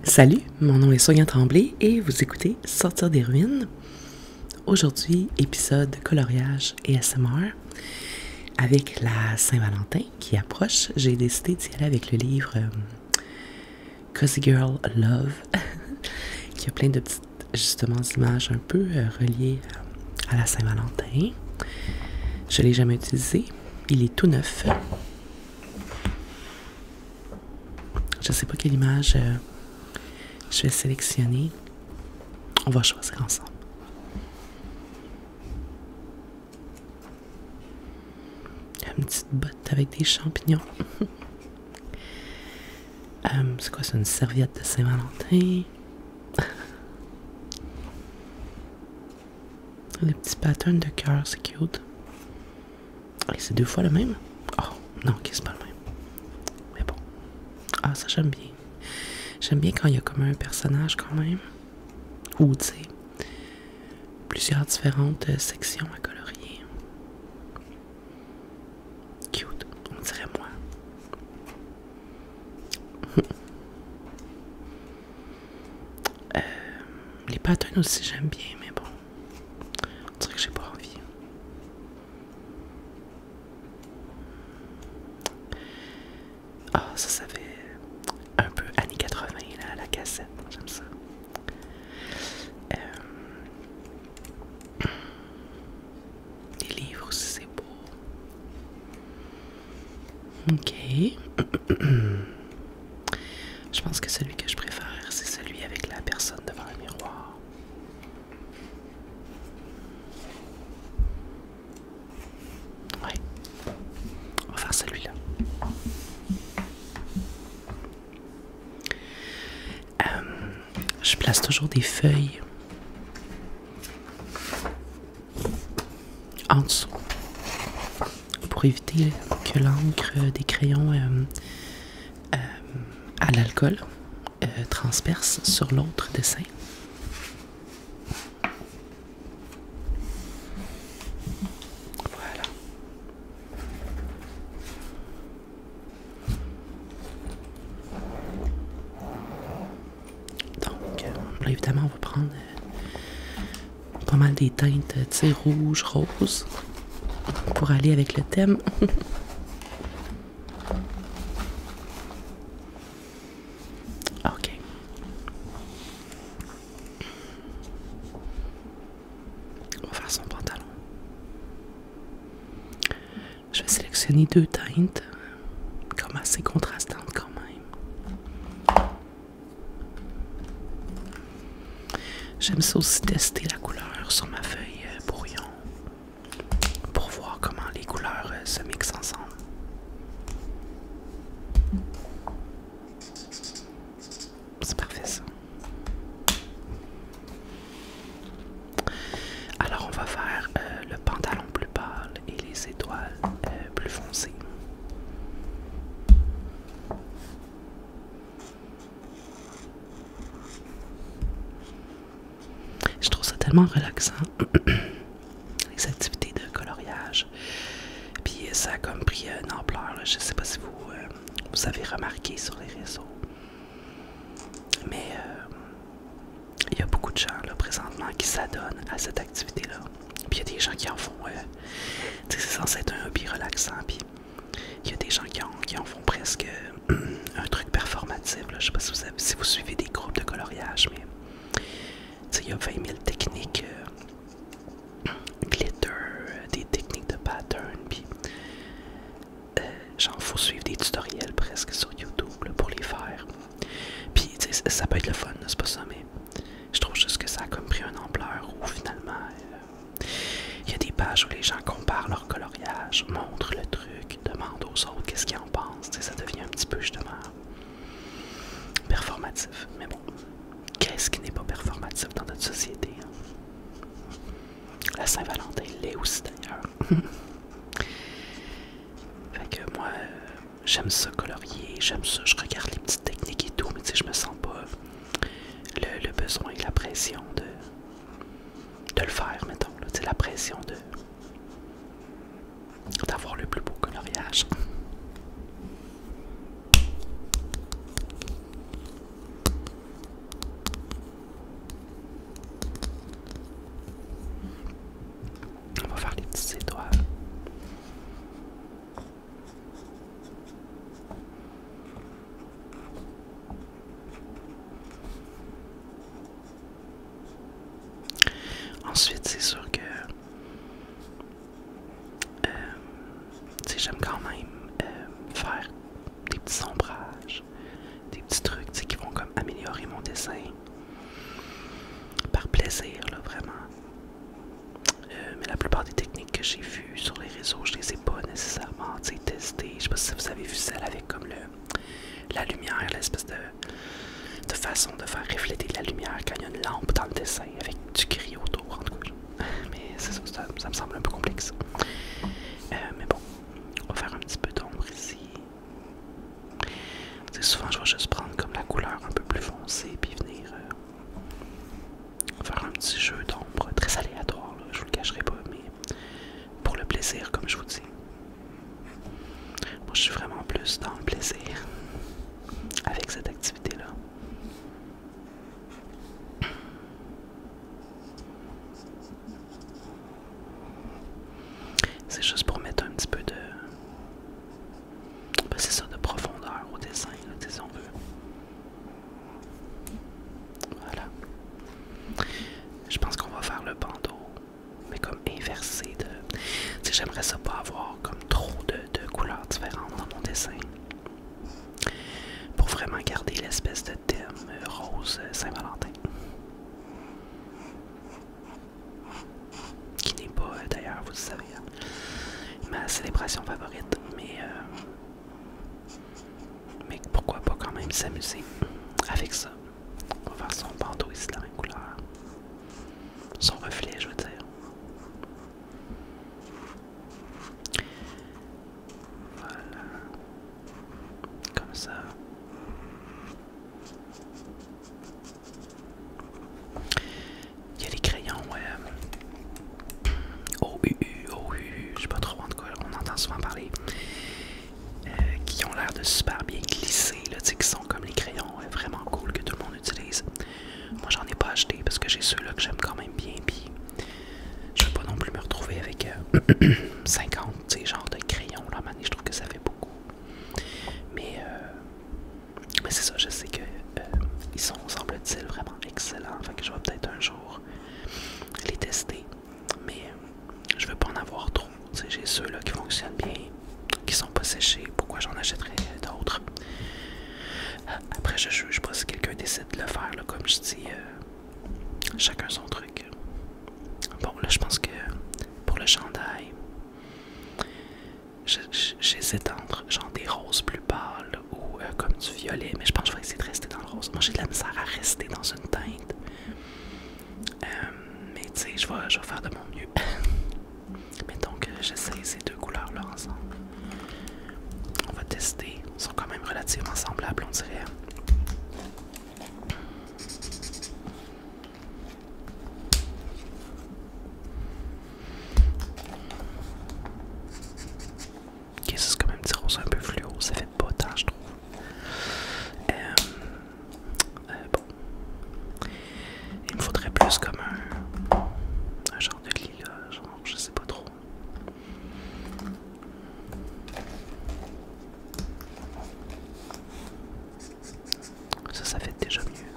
Salut, mon nom est Sonia Tremblay et vous écoutez Sortir des ruines. Aujourd'hui, épisode coloriage et ASMR. Avec la Saint-Valentin qui approche, j'ai décidé d'y aller avec le livre Cozy Girl Love, qui a plein de petites, justement, images un peu reliées à la Saint-Valentin. Je ne l'ai jamais utilisé, il est tout neuf. Je ne sais pas quelle image je vais sélectionner. On va choisir ensemble. Une petite botte avec des champignons. C'est quoi ça, une serviette de Saint-Valentin? Des petits patterns de cœur, c'est cute. Et c'est deux fois le même? Oh, non, ok, c'est pas le même. Mais bon. Ah, ça j'aime bien. J'aime bien quand il y a comme un personnage quand même. Ou, tu sais, plusieurs différentes sections à colorier. Cute, on dirait moi. Les patterns aussi, j'aime bien, mais bon. On dirait que j'ai pas envie. Ah, ça fait un peu années 80, là, la cassette. J'aime ça. Les livres aussi, c'est beau. Ok. Je pense que celui que je préfère, c'est celui avec la personne devant le miroir. Ouais. On va faire celui-là. Je place toujours des feuilles en dessous pour éviter que l'encre des crayons à l'alcool transperce sur l'autre dessin. Voilà. Donc, là, évidemment, on va prendre pas mal des teintes, tu sais, rouge, rose, pour aller avec le thème. Ok. On va faire son pantalon. Je vais sélectionner deux teintes, comme assez contrastantes quand même. J'aime ça aussi tester la couleur sur ma feuille brouillon pour voir comment les couleurs se mixent ensemble. C'est parfait ça. Alors on va faire le pantalon plus pâle et les étoiles plus foncées. Je trouve ça tellement relaxant, les activités de coloriage. Puis ça a comme pris une ampleur, là. Je sais pas si vous avez remarqué sur les réseaux. Mais il y a beaucoup de gens là, présentement qui s'adonnent à cette activité-là. Puis il y a des gens qui en font, tu sais, c'est censé être un hobby relaxant. Puis il y a des gens qui en font presque un truc performatif. Là. Je sais pas si vous suivez des groupes de coloriage, mais il y a 20 000 techniques glitter, des techniques de pattern, puis genre faut suivre des tutoriels presque sur YouTube là, pour les faire. Puis ça peut être le fun, c'est pas ça, mais je trouve juste que ça a comme pris une ampleur où finalement il y a des pages où les gens comparent leur coloriage, montrent le truc, demandent aux autres qu'est-ce qu'ils en pensent. Ça devient un petit peu justement performatif, mais bon. Qu'est-ce qui n'est pas performatif dans notre société? Hein? La Saint-Valentin l'est aussi d'ailleurs. Fait que moi, j'aime ça colorier, j'aime ça, je regarde les petites techniques et tout, mais tu sais, je me sens pas le besoin et la pression de le faire, mettons. Tu sais, la pression d'avoir le plus beau coloriage. Ensuite, c'est sûr que j'aime quand même faire des petits ombrages, des petits trucs qui vont comme améliorer mon dessin. Par plaisir, là, vraiment. Mais la plupart des techniques que j'ai vues sur les réseaux, je les ai pas nécessairement testées. Je sais pas si vous avez vu celle avec comme la lumière, l'espèce de façon de faire refléter la lumière quand il y a une lampe dans le dessin avec du gris autour, en tout cas. Mais c'est ça me semble un peu complexe. Mais bon, on va faire un petit peu d'ombre ici. Souvent, je vais juste prendre comme la couleur un peu plus foncée puis venir faire un petit jeu d'ombre très aléatoire, là, je vous le cacherai pas, mais pour le plaisir, comme je vous dis. Moi, je suis vraiment plus dans le plaisir avec cette activité-là. C'est juste pour mettre un petit peu de... Ben, c'est ça, de profondeur au dessin, là, si on veut. Voilà. Je pense qu'on va faire le bandeau, mais comme inversé de... Tu sais, j'aimerais ça pas avoir comme trop de couleurs différentes dans mon dessin. Pour vraiment garder l'espèce de thème rose Saint-Valentin. Qui n'est pas, d'ailleurs, vous le savez, ma célébration favorite, mais pourquoi pas quand même s'amuser avec ça. On va faire son bandeau ici de la même couleur. Son reflet, je veux dire. Voilà. Comme ça. Il y a les crayons OUU, je sais pas trop en tout cas, on entend souvent parler. Qui ont l'air de super bien glisser, là, qui sont comme les crayons vraiment cool que tout le monde utilise. Moi j'en ai pas acheté parce que j'ai ceux-là que j'aime quand même bien, puis je veux pas non plus me retrouver avec 50 genre de crayons là, man, je trouve que ça fait beaucoup. Mais c'est ça, je sais que ils sont, semble-t-il, vraiment excellents, fait que je vais peut-être un jour les tester, mais je veux pas en avoir trop. J'ai ceux-là qui fonctionnent bien, qui sont pas séchés, pourquoi j'en achèterais d'autres? Après, je juge pas si quelqu'un décide de le faire, là, comme je dis, chacun son truc. Bon, là, je pense que pour le chandail, j'hésite entre genre des roses plus pâles ou comme du violet, mais je pense que je vais essayer de rester dans le rose. Moi, j'ai de la misère à rester dans une teinte. Mais tu sais, je vais faire de mon mieux. Mettons que j'essaie ces deux couleurs-là ensemble. On va tester. Ils sont quand même relativement semblables, on dirait. Ok, ça c'est comme un petit rose un peu fluo. Ça fait pas tant, je trouve. Bon. Il me faudrait plus comme un genre de lilas, genre, je sais pas trop. Ça fait déjà mieux.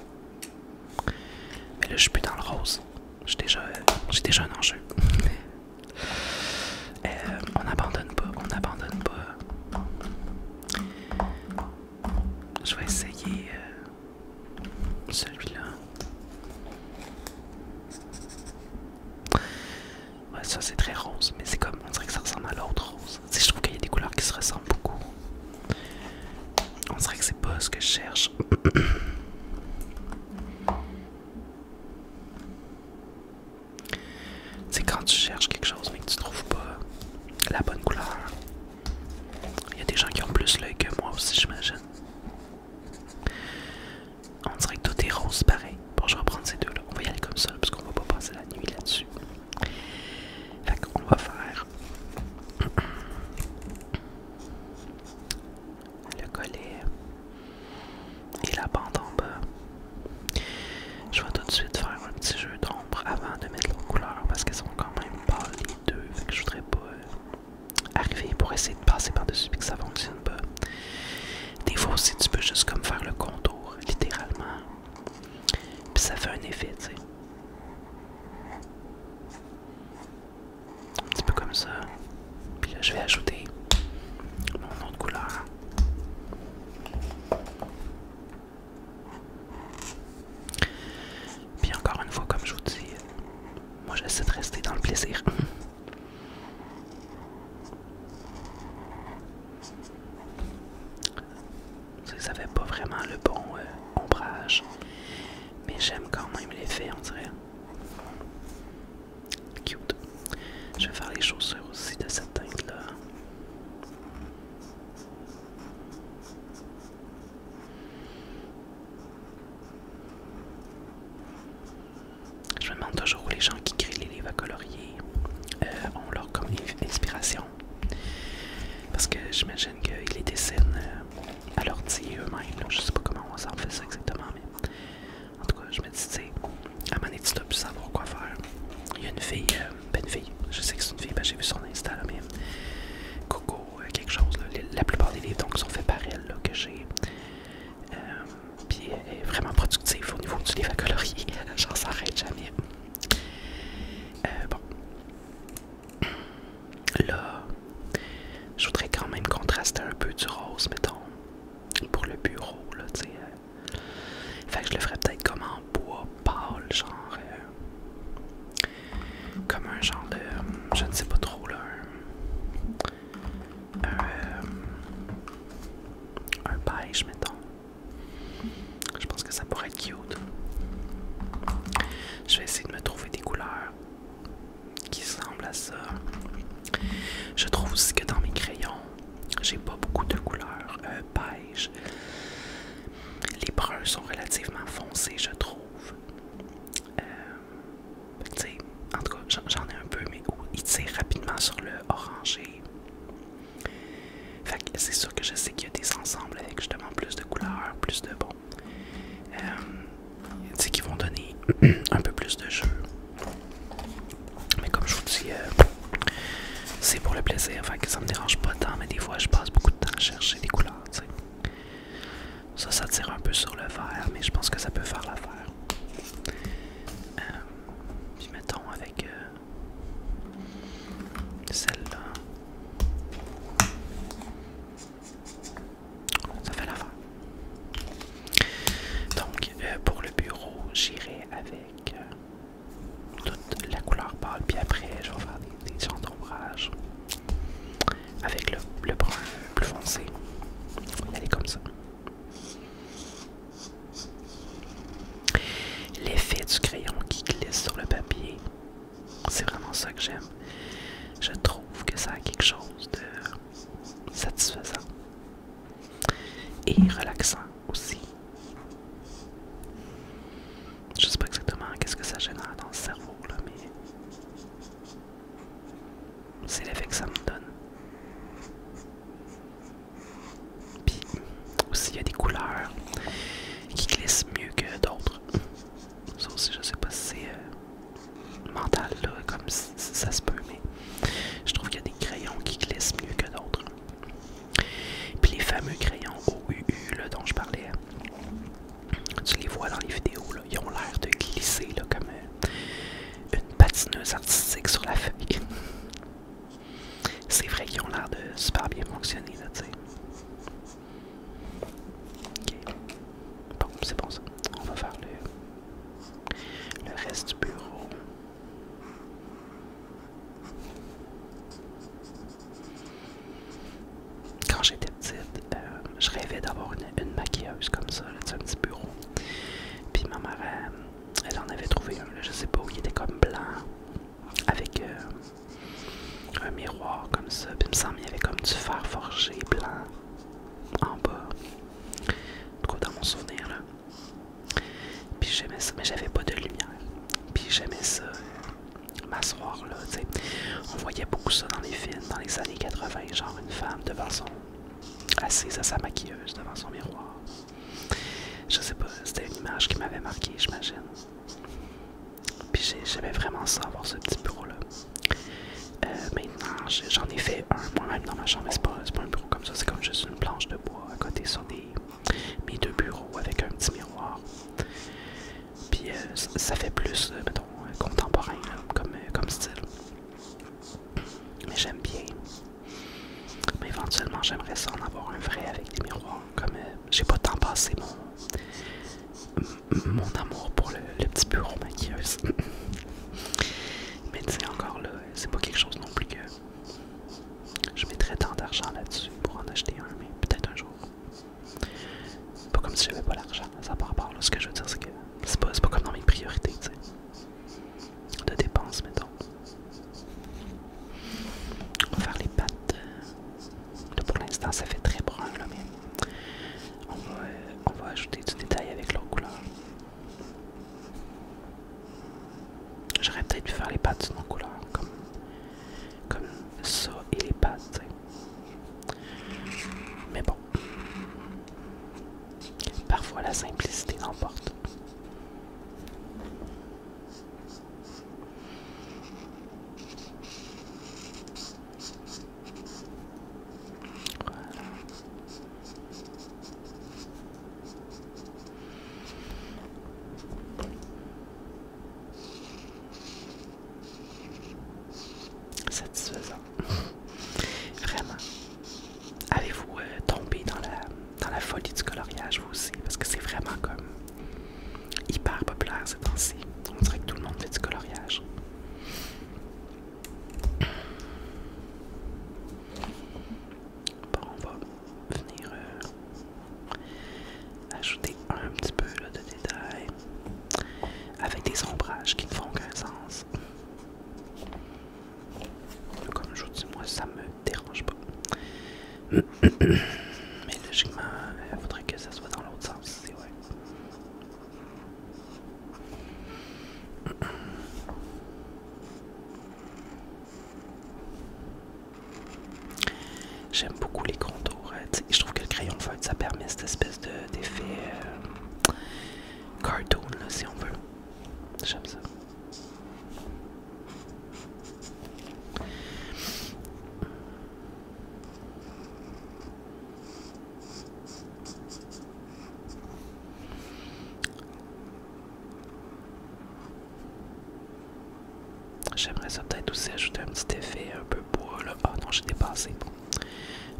Mais là, je suis plus dans le rose. J'ai déjà un enjeu. On n'abandonne pas, on n'abandonne pas. Je vais essayer celui-là. Ouais, ça c'est très rose, mais c'est comme, on dirait que ça ressemble à l'autre rose. Tu sais, je trouve qu'il y a des couleurs qui se ressemblent beaucoup. On dirait que c'est pas ce que je cherche. fait, on dirait. Cute. Je vais faire les chaussures aussi de cette teinte-là. Je me demande toujours où les gens qui créent les livres à colorier ont leur comme inspiration. Parce que j'imagine qu'ils les dessinent à l'ordi eux-mêmes. Je sais pas comment on s'en fait ça exactement, mais en tout cas, je me dis, tu sais, à un moment donné, tu dois plus savoir quoi faire. Il y a une fille, je sais que c'est une fille, j'ai vu son Insta, là, mais Coco, quelque chose, là, la plupart des livres donc, sont faits par elle, là, que j'ai. Puis elle est vraiment productive au niveau du livre à colorier. J'en s'arrête jamais. Bon. Là, je voudrais quand même contraster un peu du rose, mettons, pour le bureau, là, tu sais. Fait que je le ferais peut-être comme en bois pâle, genre. Comme un genre de. Je ne sais pas trop, là. Un beige, mettons. Je pense que ça pourrait être cute. Je vais essayer de me trouver des couleurs qui ressemblent à ça. Je trouve aussi que dans mes crayons, j'ai pas beaucoup de couleurs beige. Les bruns sont relativement foncés, je trouve. Tu sais, en tout cas, j'en ai un peu, mais ils tirent rapidement sur le orangé. Fait que c'est sûr que je sais qu'il y a des ensembles avec justement plus de couleurs, plus de bons. Tu sais, qui vont donner un peu plus de jeu. Mais comme je vous dis, c'est pour le plaisir, fait que ça me dérange pas tant, mais des fois je passe beaucoup de temps à chercher des couleurs, tu sais. Ça tire un peu sur le vert, mais je pense que ça peut faire l'affaire. Puis mettons avec celle-là. Ça fait l'affaire. Donc, pour le bureau, j'irai avec toute la couleur pâle, puis après, je vais faire des genres d'ombrage avec le brun plus foncé. Elle est comme ça. L'effet du crayon qui glisse sur le papier, c'est vraiment ça que j'aime. Je trouve que ça a quelque chose de satisfaisant et relaxant aussi. Je sais pas exactement qu'est-ce que ça génère dans le cerveau, là, mais c'est l'effet que ça me donne. Puis aussi, il y a des couleurs qui glissent mieux que d'autres. Ça aussi, je sais pas si c'est mental, là, comme si ça se peut, mais je trouve qu'il y a des crayons qui glissent mieux que d'autres. Puis les fameux crayons OUU là, dont je parlais, tu les vois dans les vidéos, là, ils ont l'air de glisser là, comme une patineuse artistique sur la feuille. C'est vrai qu'ils ont l'air de super bien fonctionner, là, tu sais. Ok. Bon, c'est bon ça. On va faire le reste du bureau. Quand j'étais petite, je rêvais d'avoir une maquilleuse comme ça, là, un petit bureau. Puis ma mère, elle en avait trouvé un, là, je sais pas où, il était comme blanc, avec un miroir comme ça. Puis il me semble qu'il y avait comme du fer forgé blanc en bas. En tout cas, dans mon souvenir, là. Puis j'aimais ça, mais j'avais pas de lumière. Puis j'aimais ça, m'asseoir là, tu sais. On voyait beaucoup ça dans les films, dans les années 80, genre une femme devant assise à sa maquilleuse devant son miroir. Je sais pas, c'était une image qui m'avait marqué, j'imagine. Puis j'aimais vraiment ça, avoir ce petit bureau-là. Maintenant, j'en ai fait un moi-même dans ma chambre, mais c'est pas un bureau comme ça, c'est comme juste une planche de bois à côté sur mes deux bureaux avec un petit miroir. Puis ça fait plus, mettons, contemporain là, comme style. Mais j'aime bien. Mais éventuellement, j'aimerais ça en avoir un vrai avec des miroirs. Comme j'ai pas tant passé mon amour pour le petit bureau maquilleuse. Mais tu sais, encore là, c'est pas quelque chose non plus que je mettrais tant d'argent là-dessus pour en acheter un, mais peut-être un jour. Pas comme si j'avais pas l'argent, ça par rapport là. Ce que je veux dire, c'est que c'est pas comme dans mes priorités, tu sais. faire les pattes d'une autre couleur, comme ça et les pattes, t'sais. Mais bon, parfois la simplicité l'emporte. Satisfaisant. Vraiment. Avez-vous tombé dans la folie du coloriage vous aussi? Parce que c'est vraiment comme hyper populaire ces temps-ci. On dirait que tout le monde fait du coloriage. Bon, on va venir ajouter un petit peu là, de détails avec des ombrages qui ne font qu'un sens. Comme je vous dis, moi ça me dérange pas. Mais logiquement, il faudrait que ça soit dans l'autre sens ici, ouais. J'aime beaucoup les contours. Je trouve que le crayon feutre, ça permet cette espèce d'effet cartoon, là, si on veut. J'aime ça. J'aimerais ça peut-être aussi ajouter un petit effet un peu bois là. Ah non, j'ai dépassé. Bon.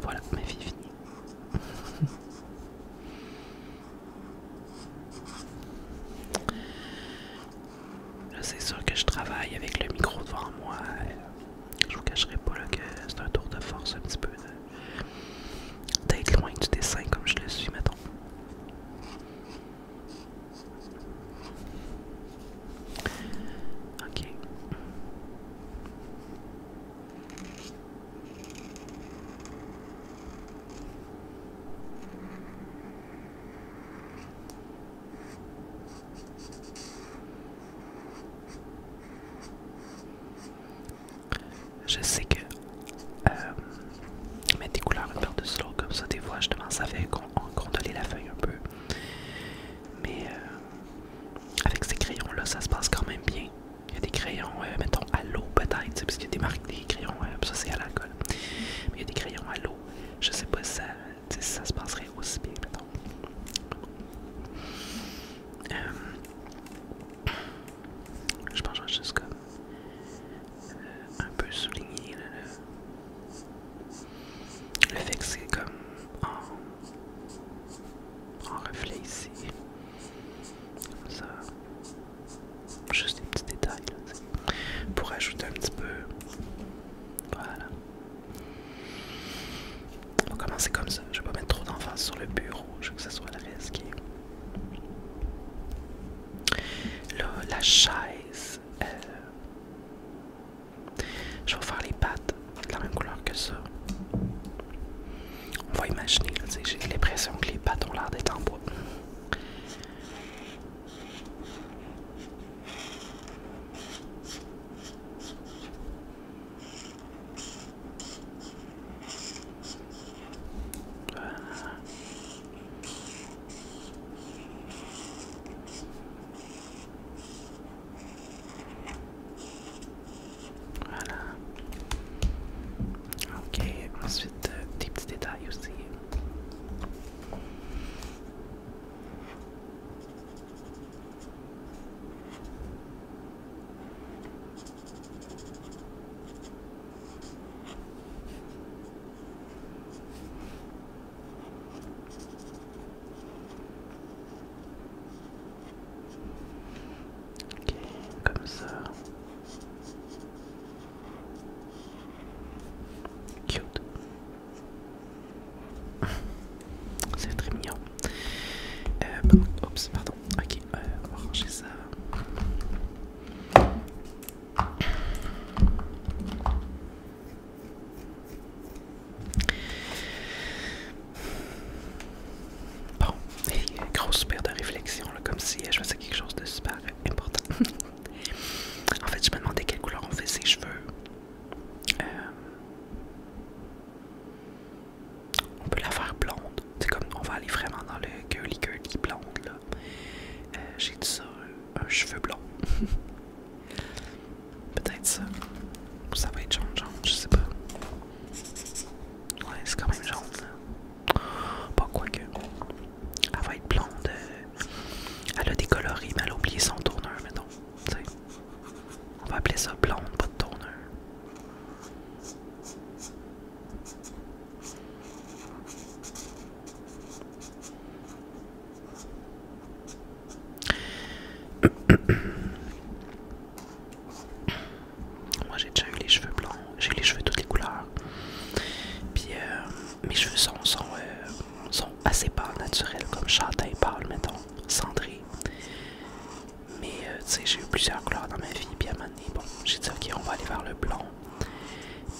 Voilà, ma vie est finie. Là, c'est sûr que je travaille avec le micro devant moi. Je vous cacherai pas là, que c'est un tour de force un petit peu d'être loin du dessin comme je le suis, mettons. Ok. Je sais que mettre des couleurs une par-dessus l'autre comme ça, des fois, justement, ça fait condoler la feuille un peu. Mais avec ces crayons-là, ça se passe quand même bien. Il y a des crayons, mettons, à l'eau peut-être, parce qu'il y a des marques, des crayons, ça c'est à l'alcool. Mais il y a des crayons à l'eau. Je sais pas si ça se passerait aussi bien, mettons. Je pense que je vais juste comme un peu souligner le fait que c'est comme en reflet ici. Comme ça. Juste des petits détails là, pour ajouter un petit peu. Voilà. On va commencer comme ça. Je vais pas mettre trop d'emphase sur le bureau. Je veux que ça soit le reste qui est. Là, la chaise. Je vais faire les pattes de la même couleur que ça. On va imaginer, là, j'ai l'impression que les pattes ont l'air d'être en bois. Ensuite, des petits détails aussi. Ok, comme ça. Cute. C'est très mignon. Oups, pardon. Ok, on va ranger ça. Bon, et grosse paire de réflexion, là, comme si je faisais quelque chose de super important. En fait, je me demandais quelle j'ai dit ça, un cheveu blond. Peut-être ça. Ou ça va être jaune, je sais pas. Ouais, c'est quand même jaune, là. Pas quoi que. Elle va être blonde. Elle a des coloris, mais elle a oublié son tourneur, mettons. T'sais. On va appeler ça blonde, pas de tourneur. Moi j'ai déjà eu les cheveux blonds, j'ai eu les cheveux toutes les couleurs. Puis mes cheveux sont assez pâles, naturels, comme châtain pâle, mettons, cendré. Mais tu sais, j'ai eu plusieurs couleurs dans ma vie. Puis à un moment donné, bon, j'ai dit ok, on va aller vers le blond.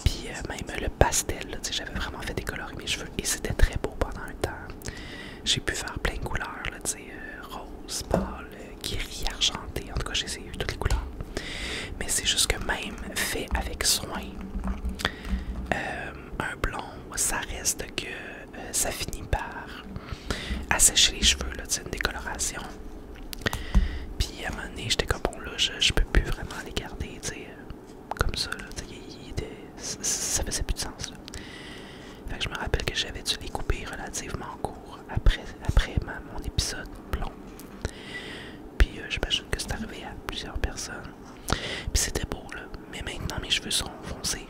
Puis même le pastel, tu sais, j'avais vraiment fait décolorer mes cheveux et c'était très beau pendant un temps. J'ai pu faire plein de couleurs, tu sais, rose, pâle, gris, argenté. En tout cas, j'ai essayé toutes les couleurs. Mais c'est juste que même fait avec soin, un blond, ça reste que ça finit par assécher les cheveux, là, une décoloration. Puis à un moment donné, j'étais comme bon, là, je peux plus vraiment les garder, tu sais, comme ça, là, ça faisait plus de sens, là. Fait que je me rappelle que j'avais dû les couper relativement court après mon épisode blond. Puis j'imagine que c'est arrivé à plusieurs personnes. Puis c'était beau, là. Mais maintenant, mes cheveux sont foncés.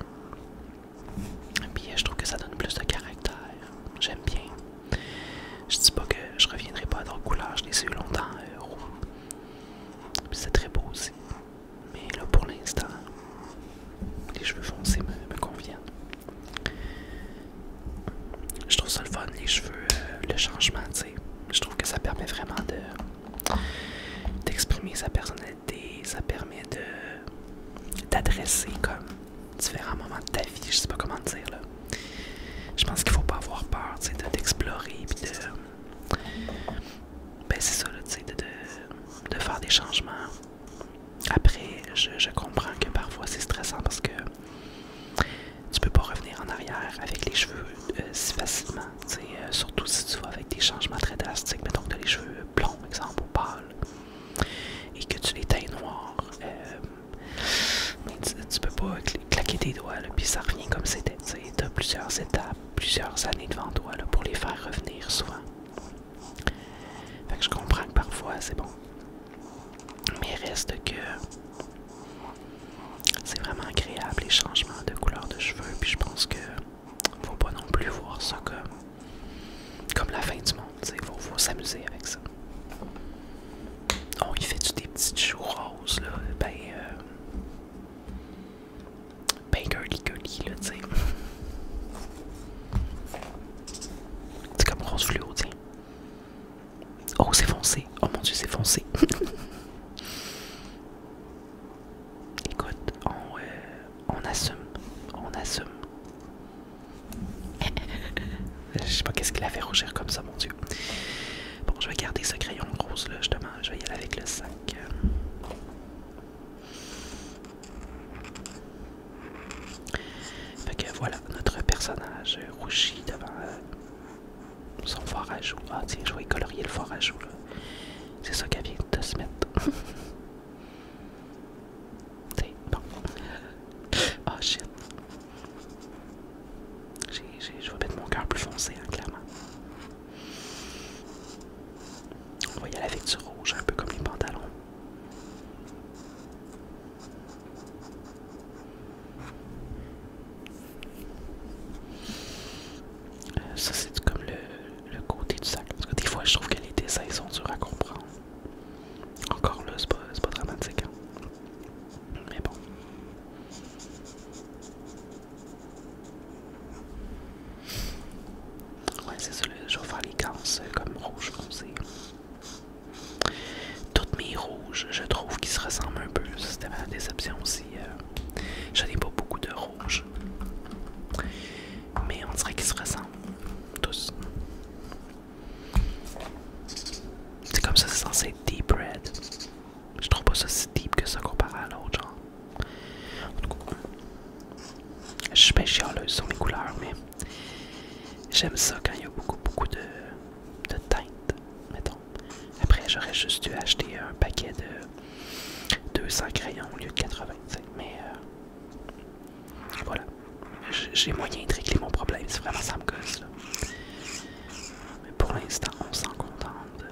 Puis je trouve que ça donne plus de caractère. J'aime bien. Je dis pas que je reviendrai pas à d'autres couleurs. Je les ai eu longtemps roux. Puis c'est très beau aussi. Mais là, pour l'instant, les cheveux foncés me conviennent. Je trouve ça le fun, les cheveux, le changement, tu sais. Je trouve que ça permet vraiment d'exprimer sa personnalité. Ça permet d'adresser comme différents moments de ta vie, je sais pas comment dire là. Je pense qu'il faut pas avoir peur, tu sais, d'explorer puis ben c'est ça là, tu sais, de faire des changements. Après, je comprends que parfois c'est stressant parce que tu peux pas revenir en arrière avec les cheveux si facilement, tu sais, surtout si tu vas avec des changements très drastiques, mettons que tu as les cheveux blonds, exemple, ou pâles, et que tu les teins noirs. Mais tu peux pas claquer tes doigts, là, puis ça revient comme c'était. Tu as plusieurs étapes, plusieurs années devant toi là, pour les faire revenir souvent. Fait que je comprends que parfois c'est bon. Mais reste que c'est vraiment agréable les changements de couleur de cheveux. Puis je pense que faut pas non plus voir ça comme la fin du monde. Faut s'amuser avec ça. Oh, il fait-tu des petites joues roses là? Ben girly là, tu sais. C'est comme rose fluo, tiens. Oh, c'est foncé. Oh mon dieu, c'est foncé. Écoute, on assume. On assume. Je sais pas qu'est-ce qu'il a fait rougir comme ça, mon dieu. Bon, je vais garder ce crayon rose là, justement. Je vais y aller avec le sac. Fait que voilà, notre personnage rougit devant son fort à joues. Ah tiens, je vais colorier le fort à joues là. C'est ça qu'elle vient de se mettre. T'sais, bon. Ah shit. Je vais mettre mon cœur plus foncé, hein, clairement. On va y aller avec du rouge, un peu comme les pantalons. Ça c'est comme le côté du sac. Parce que des fois je trouve que les dessins sont durs à comprendre. Encore là, c'est pas dramatique. Hein? Mais bon. Ouais, c'est ça, je vais faire les cases comme rouge foncé. Toutes mes rouges, je trouve qu'ils se ressemblent un peu. Ça, c'était ma déception aussi. Je n'ai pas beaucoup de rouge. Mais on dirait qu'ils se ressemblent tous. C'est comme ça, c'est censé être deep red. Je trouve pas ça si deep que ça comparé à l'autre, genre. En tout cas, je suis bien chialeuse sur les couleurs, mais j'aime ça quand il y a beaucoup de teintes, mettons. Après, j'aurais juste dû pu acheter un paquet de 200 crayons au lieu de 80, mais voilà. J'ai moyen de régler mon problème, c'est vraiment ça me gosse là. Mais pour l'instant, on s'en contente.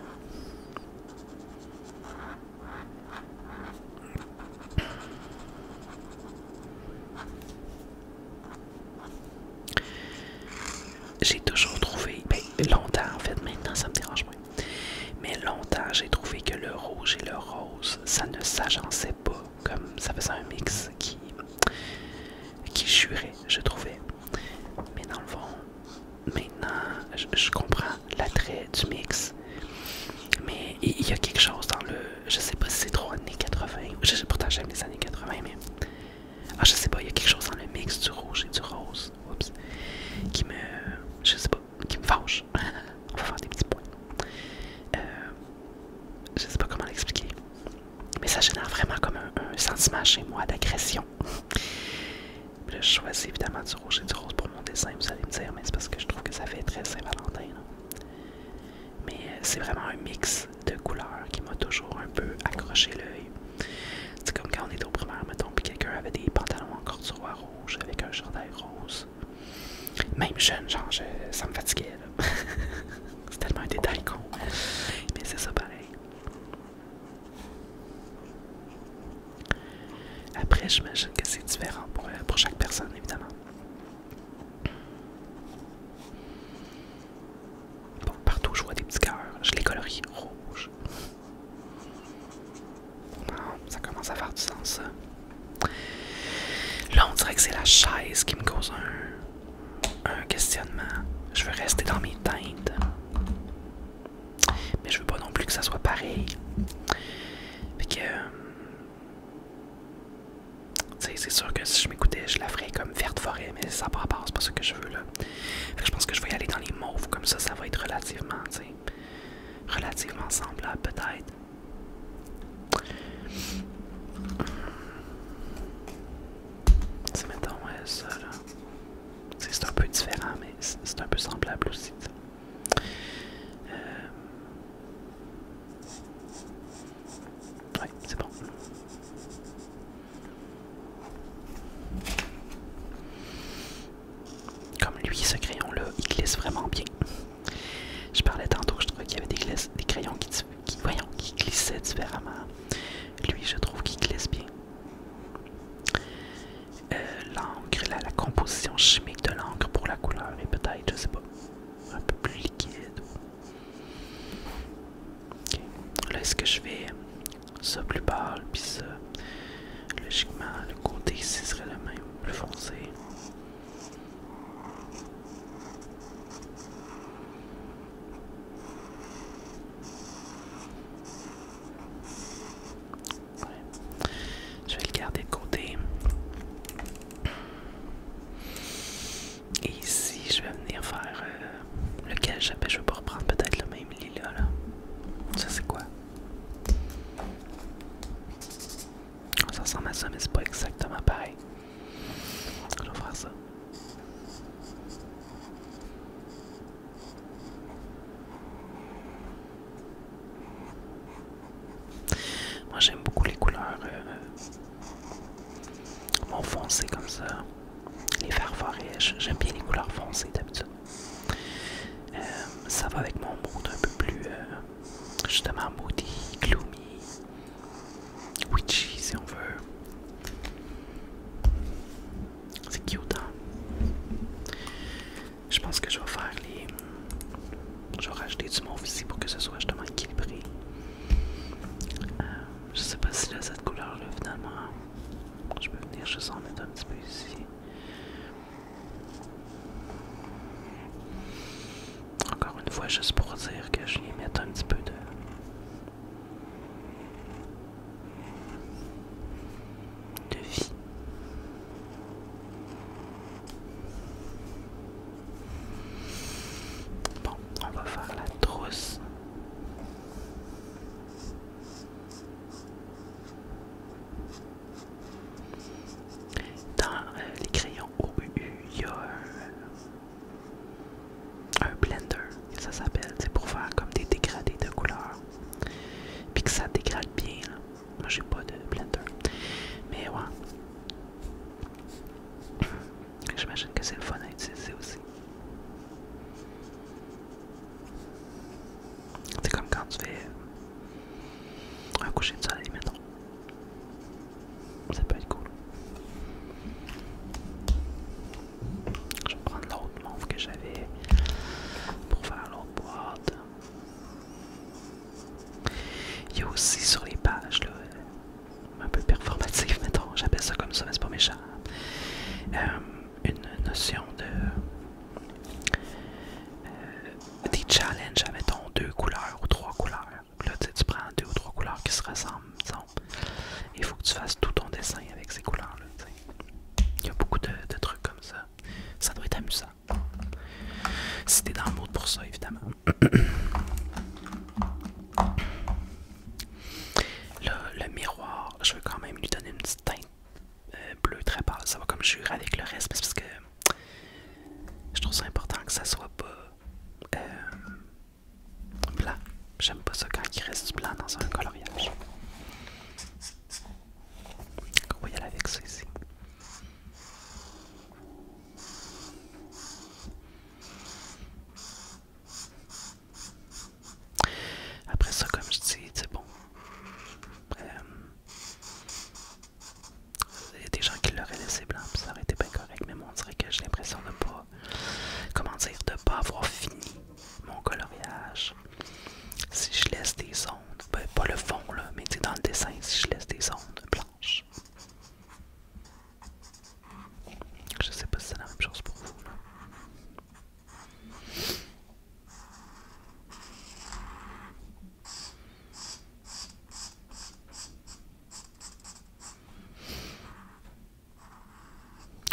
J'ai toujours trouvé, ben longtemps en fait, maintenant ça me dérange moins. Mais longtemps j'ai trouvé que le rouge et le rose, ça ne s'agençait pas, comme ça faisait un mix qui jurait, je trouvais. Mais dans le fond, maintenant, je comprends l'attrait du mix. Mais il y a quelque chose dans le... Je sais pas si c'est trop années 80. Pourtant j'aime les années 80, mais... Ah, je sais pas, il y a quelque chose dans le mix du rouge et du rose. Oups. Qui me... Je sais pas, qui me fâche. On va faire des petits points. Je sais pas comment l'expliquer. Mais ça génère vraiment comme un sentiment chez moi d'agression. Là, je choisis évidemment du rouge et du rose pour mon dessin, vous allez me dire, mais c'est parce que je trouve que ça fait très Saint-Valentin. Mais c'est vraiment un mix de couleurs qui m'a toujours un peu accroché l'œil. C'est comme quand on était au primaire, mettons, puis quelqu'un avait des pantalons en corduroy rouge avec un chandail rose. Même jeune, genre, ça me fatiguait, là. C'est tellement un détail con. Mais c'est ça pareil. Après, j'imagine que c'est différent pour chaque personne, évidemment. Bon, partout, je vois des petits cœurs. Je les colorie rouge. Non, ça commence à faire du sens, ça. Là, on dirait que c'est la chaise qui me cause un questionnement. Je veux rester dans mes teintes. Mais je veux pas non plus que ça soit pareil. Fait que... c'est sûr que si je m'écoutais, je la ferais comme verte forêt, mais ça part à part, c'est pas ça que je veux là. Fait que je pense que je vais y aller dans les mauves, comme ça va être relativement, tu sais, relativement semblable peut-être. C'est mettons ça là. C'est un peu différent, mais c'est un peu semblable aussi. Ouais, c'est bon. Comme lui, ce crayon-là, il glisse vraiment bien. Je parlais tantôt que je trouvais qu'il y avait des crayons qui glissaient différemment. Lui, je trouve qu'il glisse bien. L'encre, la composition chimique de l'encre pour la couleur est peut-être, je sais pas, un peu plus liquide. Okay. Là, est-ce que je fais ça plus pâle, puis ça, logiquement, le côté ici serait le même, plus foncé. Je vais le garder de côté. Et ici, je vais venir faire lequel j'appelle. Je vais pas reprendre peut-être le même lilas là. Ça c'est quoi? Ça ressemble à ça, mais c'est pas exactement pareil. Je vais faire ça. Moi j'aime beaucoup les couleurs mon foncé comme ça. Les verts forêts, j'aime bien les couleurs foncées d'habitude. Ça va avec mon mood un peu plus justement moody, gloomy, witchy si on veut. C'est cute, hein? Je pense que je vais faire les... Je vais rajouter du mauve ici pour que ce soit justement équilibré. Je sais pas si là, cette couleur là finalement, je peux venir juste en mettre un petit peu ici. Encore une fois, juste pour dire que je viens mettre un petit peu de vie. Bon, on va faire la trousse. Dans les crayons OUU, il y a un blender, ça s'appelle, j'ai pas de blender. Mais ouais. J'imagine que c'est le fun à utiliser aussi. C'est comme quand tu fais un coucher de soleil, mettons. Ça peut être cool. Je vais prendre l'autre mauve que j'avais pour faire l'autre boîte. Il y a aussi sur les pages, là, un peu performatif, mettons, j'appelle ça comme ça, mais c'est pas méchant. Une notion de des challenges, mettons 2 couleurs ou 3 couleurs. Là, tu prends 2 ou 3 couleurs qui se ressemblent, disons. Il faut que tu fasses tout ton dessin avec ces couleurs-là. Il y a beaucoup de trucs comme ça. Ça doit être amusant. Si t'es dans le mood pour ça, évidemment. Là, le miroir, je veux quand même lui donner une petite teinte bleue très pâle. Ça va comme jurer avec le reste, parce que je trouve ça important que ça soit pas blanc. J'aime pas ça quand il reste du blanc dans un coloriage. On va y aller avec ça ici. Après ça, comme je dis, c'est bon. Il y a des gens qui l'auraient laissé blanc, puis ça aurait été bien correct, mais moi on dirait que j'ai l'impression de pas, comment dire, de pas avoir fini mon coloriage. Si je laisse des zones, ben, pas le fond là, mais tu sais, dans le dessin, si je laisse des zones blanches. Je sais pas si c'est la même chose pour vous là.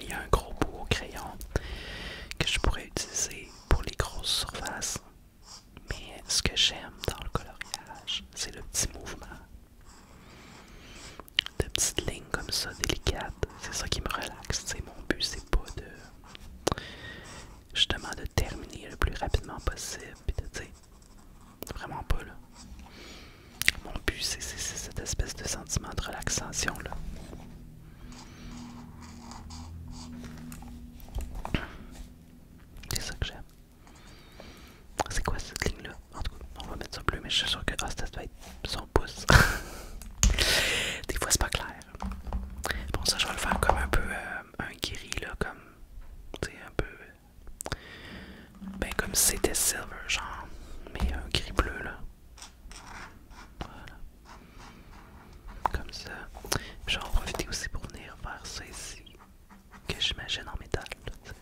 Il y a un gros bout au crayon que je pourrais utiliser pour les grosses surfaces. Mais ce que j'aime dans le coloriage, c'est le petit mouvement. De petites lignes comme ça, délicates. C'est ça qui me relaxe. T'sais, mon but, c'est pas de... justement de terminer le plus rapidement possible. Pis de, t'sais, vraiment pas là. Mon but, c'est cette espèce de sentiment de relaxation là. C'est ça que j'aime. C'est quoi cette ligne-là? En tout cas, on va mettre ça bleu, mais je suis sûr que ça doit être son pouce. Des fois, c'est pas clair. Bon, ça, je vais le faire comme un peu un gris, là, comme, tu sais, un peu, ben, comme si c'était silver, genre, mais un gris bleu, là. Voilà. Comme ça. Puis, je vais en profiter aussi pour venir faire ça ici, que j'imagine en métal, là, t'sais.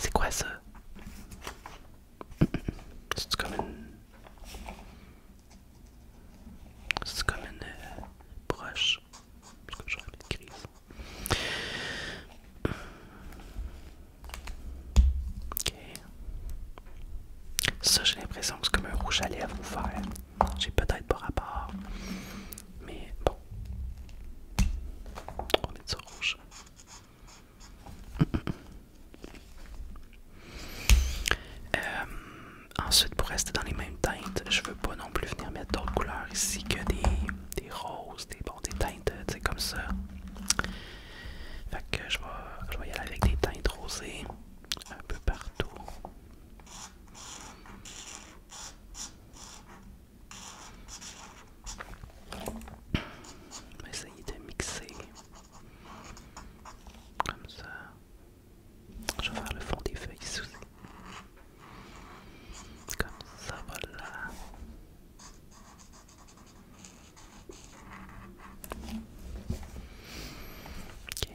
C'est quoi ça? C'est comme une... C'est comme une broche. Parce que j'aurais mis de grise. Ok. Ça, j'ai l'impression que c'est comme un rouge à lèvres vous faire. J'ai peut-être pas rapport. Mais bon. On va mettre ça rouge. Ensuite, pour rester dans les mêmes teintes, je veux pas non plus venir mettre d'autres couleurs ici que des roses, des teintes, tu sais, comme ça. Fait que je vais y aller avec des teintes rosées un peu partout. On va essayer de mixer comme ça. Je vais faire le fond des feuilles ici aussi. Comme ça, voilà. Ok.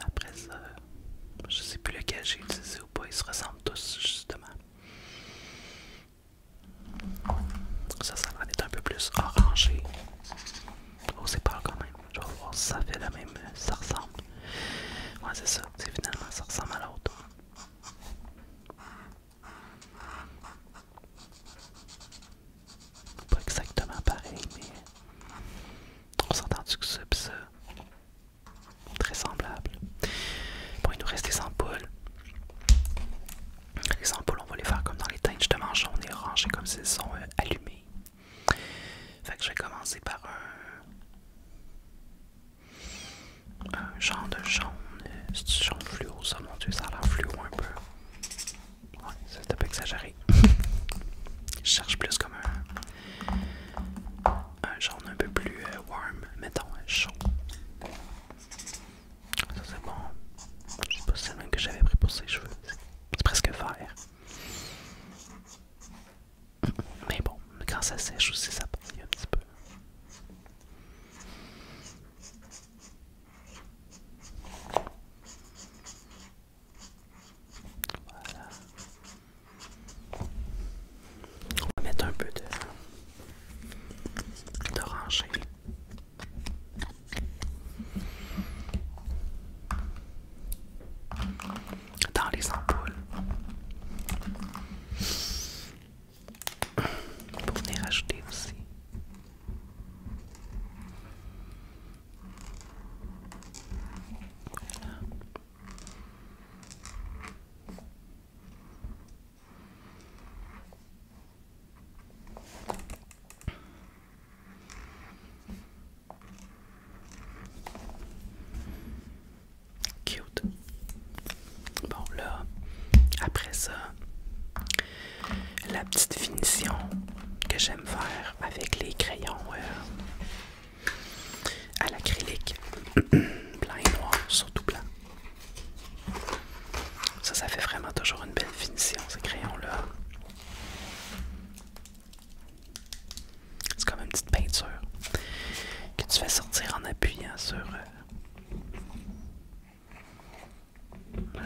Après ça, je sais plus lequel j'ai utilisé ou pas, ils se ressemblent tous justement. Ça va être un peu plus orangé. Oh, c'est pas quand même. Je vais voir si ça fait la même. Ça ressemble. Ouais, c'est ça. C'est finalement, ça ressemble à l'autre. Pas exactement pareil, mais on s'entend-tu que ça pis ça? Très semblable.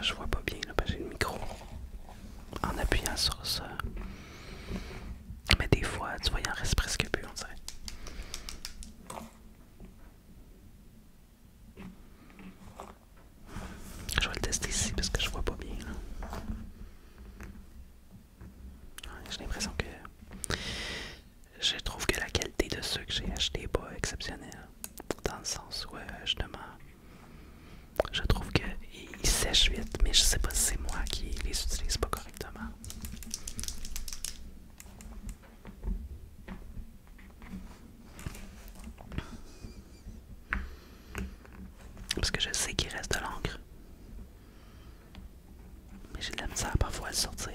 je vois pas bien là, parce que j'ai le micro en appuyant sur ça. Mais des fois, tu vois, il en reste presque plus, on dirait. Je vais le tester ici parce que je vois pas bien là. Ouais, j'ai l'impression que je trouve que la qualité de ceux que j'ai achetés n'est pas exceptionnelle. Dans le sens où justement je trouve qu'ils sèchent vite, mais je sais pas si c'est moi qui les utilise pas correctement. Parce que je sais qu'il reste de l'encre. Mais j'ai de la misère parfois à le sortir.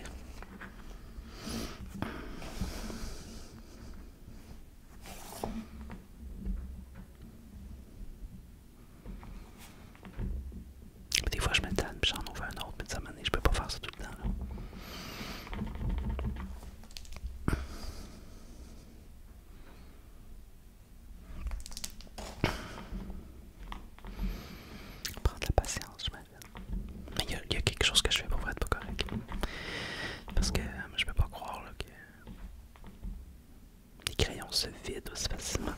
Des fois je me tanne puis j'en ouvre un autre, mais de sa manière je peux pas faire ça tout le temps là. Prendre de la patience, je m'appelle. Mais il y a quelque chose que je fais pour être pas correct. Parce que je peux pas croire là, que les crayons se vident aussi facilement.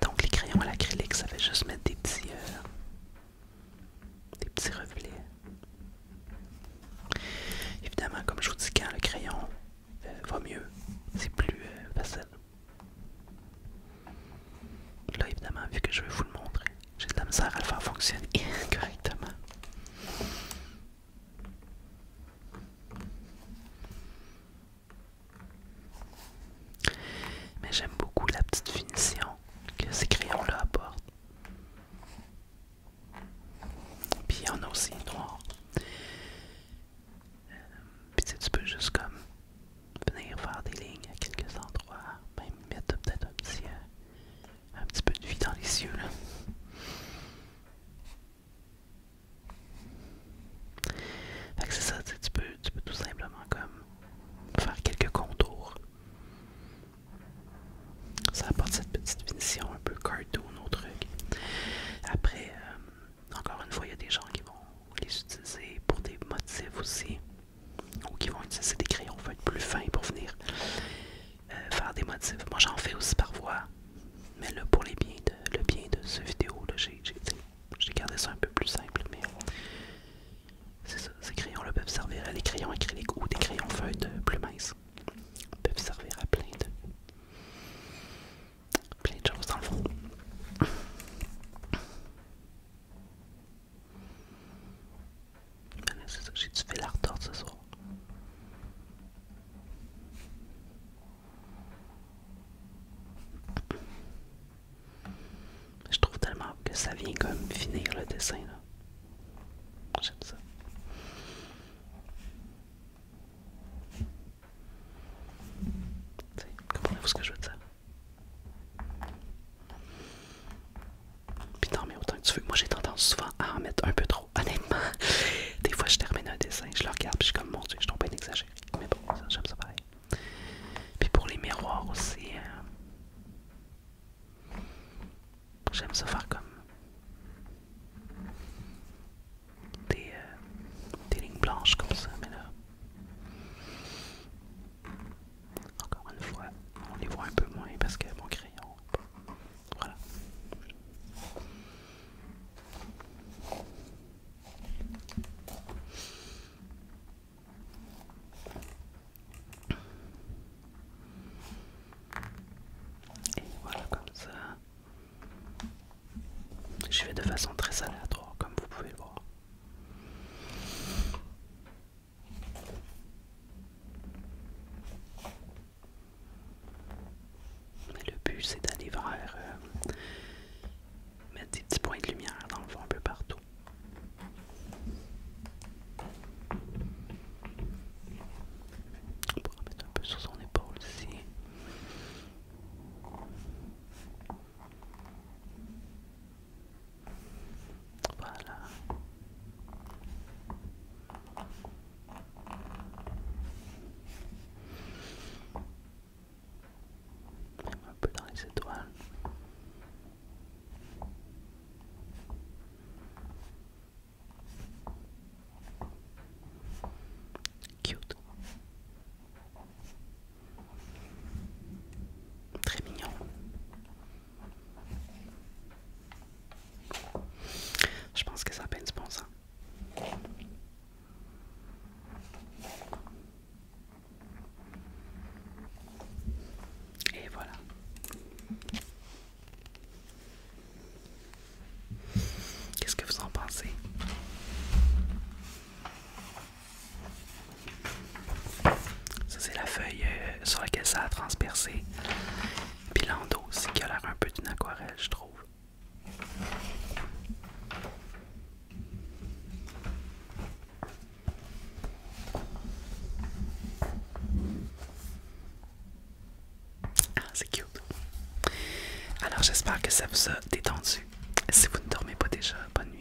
Donc les crayons à l'acrylique, ça fait juste mettre des petits reflets. Évidemment, comme je vous dis, quand le crayon va mieux, c'est plus facile. Là, évidemment, vu que je vais vous le montrer, j'ai de la misère à le faire fonctionner correctement. Mais j'aime beaucoup la petite finition que ces crayons-là apportent. Puis il y en a aussi noir. Puis tu peux juste comme venir faire des lignes à quelques endroits, même mettre peut-être un petit peu de vie dans les yeux là. Fait que c'est ça, tu peux tout simplement comme faire quelques contours. Ça apporte cette petite finition un peu cartoon au truc. Après, encore une fois, il y a des gens qui vont les utiliser pour des motifs aussi, ou qui vont utiliser des crayons feuilles plus fins pour venir faire des motifs. Moi j'en fais aussi parfois, mais là pour le bien de ce vidéo, j'ai gardé ça un peu plus simple, mais c'est ça, ces crayons-là peuvent servir à les crayons acryliques ou des crayons feuilles plus minces. Peuvent servir à plein de choses dans le fond. C'est ça, j'ai dû faire la retorde ce soir. Je trouve tellement que ça vient comme finir le dessin là. J'aime ça. Comprenez-vous ce que je veux dire? Puis non, mais autant que tu veux. Moi j'ai tendance souvent à en mettre un peu trop, honnêtement. Des fois je termine un dessin, je le regarde puis je suis comme mon dieu, je tombe bien exagéré. Mais bon, j'aime ça pareil. Puis pour les miroirs aussi, j'aime ça faire comme des lignes blanches comme ça, mais là, encore une fois, on les voit un peu moins parce que mon crayon, voilà. Et voilà comme ça. Je fais de façon très aléatoire, comme vous pouvez le voir. Mais le but c'est d'aller vers mettre des petits points de lumière dans le fond un peu partout. On pourra mettre un peu sur son épaule ici. à la transpercer. Puis l'endos aussi qui a l'air un peu d'une aquarelle, je trouve. Ah, c'est cute. Alors j'espère que ça vous a détendu. Si vous ne dormez pas déjà, bonne nuit.